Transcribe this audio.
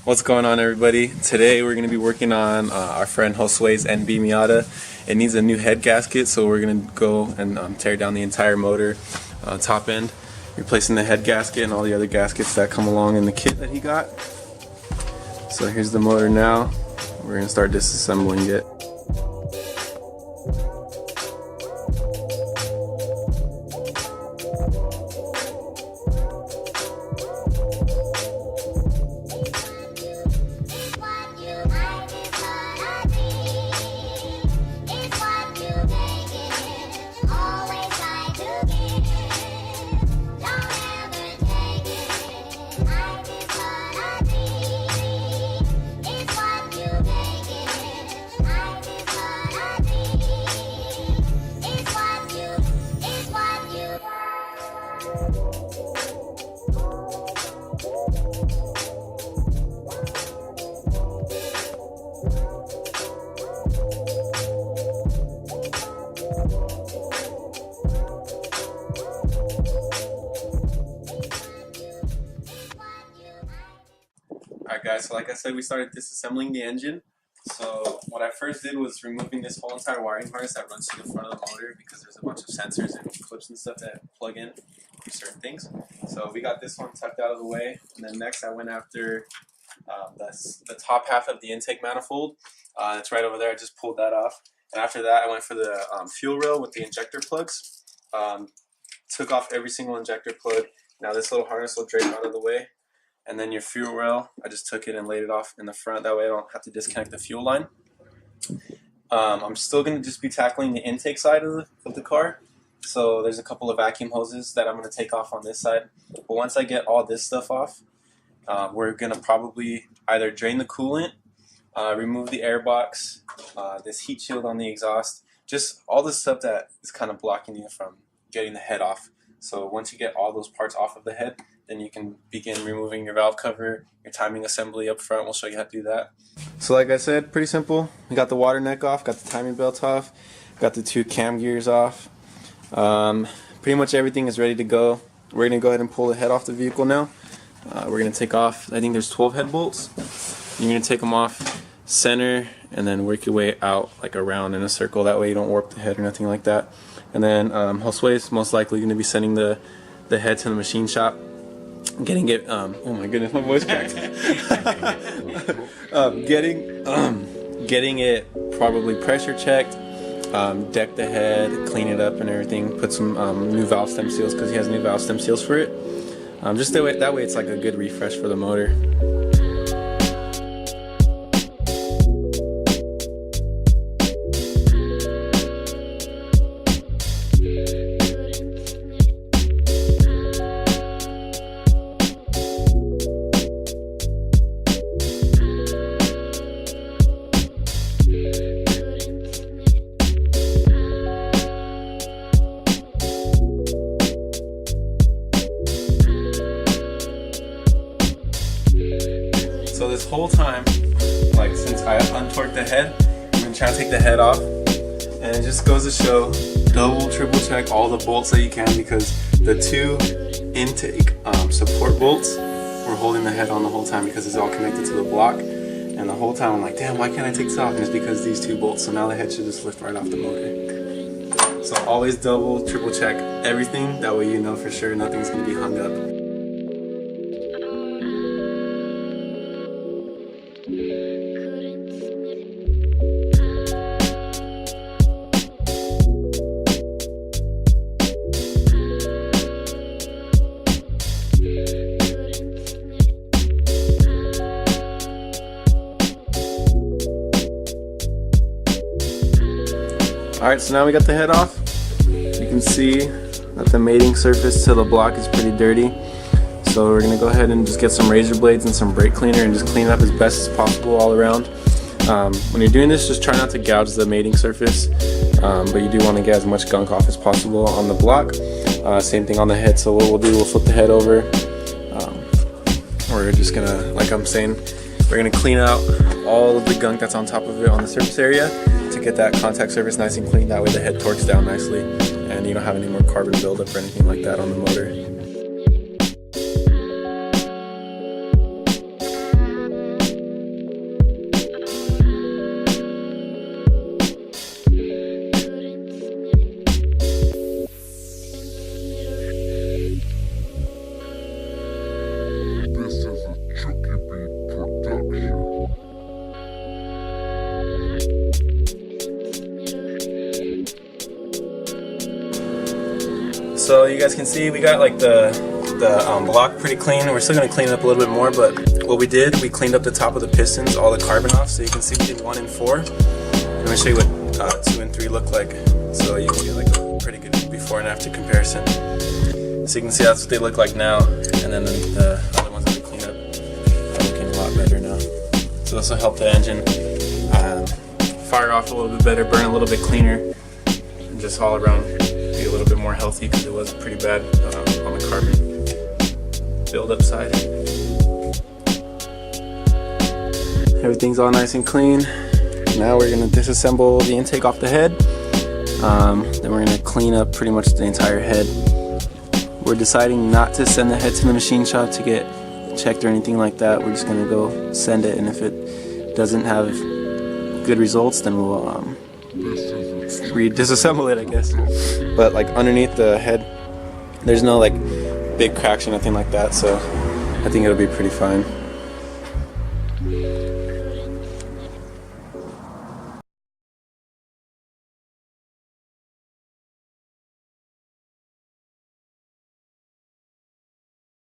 What's going on, everybody? Today we're going to be working on our friend Josue's NB Miata. It needs a new head gasket, so we're going to go and tear down the entire motor, top end, replacing the head gasket and all the other gaskets that come along in the kit that he got. So here's the motor now. We're going to start disassembling it. Alright guys, so like I said, we started disassembling the engine. So what I first did was removing this whole entire wiring harness that runs to the front of the motor, because there's a bunch of sensors and clips and stuff that plug in for certain things. So we got this one tucked out of the way, and then next I went after the top half of the intake manifold. It's right over there. I just pulled that off, and after that I went for the fuel rail with the injector plugs. Took off every single injector plug. Now this little harness will drape out of the way. And then your fuel rail, I just took it and laid it off in the front. That way I don't have to disconnect the fuel line. I'm still going to just be tackling the intake side of the car. So there's a couple of vacuum hoses that I'm going to take off on this side. But once I get all this stuff off, we're going to probably either drain the coolant, remove the air box, this heat shield on the exhaust, just all the stuff that is kind of blocking you from getting the head off. So once you get all those parts off of the head, then you can begin removing your valve cover, your timing assembly up front. We'll show you how to do that. So like I said, pretty simple. We got the water neck off, got the timing belt off, got the two cam gears off. Pretty much everything is ready to go. We're going to go ahead and pull the head off the vehicle now. We're going to take off, I think there's 12 head bolts. You're going to take them off center and then work your way out like around in a circle. That way you don't warp the head or nothing like that. And then Josue is most likely going to be sending the head to the machine shop, getting it, oh my goodness, my voice cracked. Getting it probably pressure checked, deck the head, clean it up and everything, put some new valve stem seals, because he has new valve stem seals for it. Just that way it's like a good refresh for the motor. So this whole time, like since I untorqued the head, I've been trying to take the head off, and it just goes to show, double, triple check all the bolts that you can, because the two intake support bolts were holding the head on the whole time because it's all connected to the block. And the whole time I'm like, damn, why can't I take this off? And it's because these two bolts, so now the head should just lift right off the motor. So always double, triple check everything, that way you know for sure nothing's going to be hung up. Alright, so now we got the head off. You can see that the mating surface to the block is pretty dirty. So we're going to go ahead and just get some razor blades and some brake cleaner and just clean it up as best as possible all around. When you're doing this, just try not to gouge the mating surface, but you do want to get as much gunk off as possible on the block. Same thing on the head, so what we'll do, we'll flip the head over. We're just going to, like I'm saying, we're going to clean out all of the gunk that's on top of it on the surface area to get that contact surface nice and clean. That way the head torques down nicely and you don't have any more carbon buildup or anything like that on the motor. So you guys can see we got like the block pretty clean. We're still gonna clean it up a little bit more, but what we did, we cleaned up the top of the pistons, all the carbon off. So you can see we did 1 and 4. I'm gonna show you what 2 and 3 look like, so you can get like a pretty good before and after comparison. So you can see that's what they look like now, and then the other ones that we cleaned up are looking a lot better now. So this will help the engine fire off a little bit better, burn a little bit cleaner, and just all around be a little bit more healthy, because it was pretty bad on the carbon build-up side. Everything's all nice and clean. Now we're going to disassemble the intake off the head. Then we're going to clean up pretty much the entire head. We're deciding not to send the head to the machine shop to get checked or anything like that. We're just going to go send it, and if it doesn't have good results, then we'll disassemble it, I guess. But like underneath the head, there's no like big cracks or nothing like that, so I think it'll be pretty fine.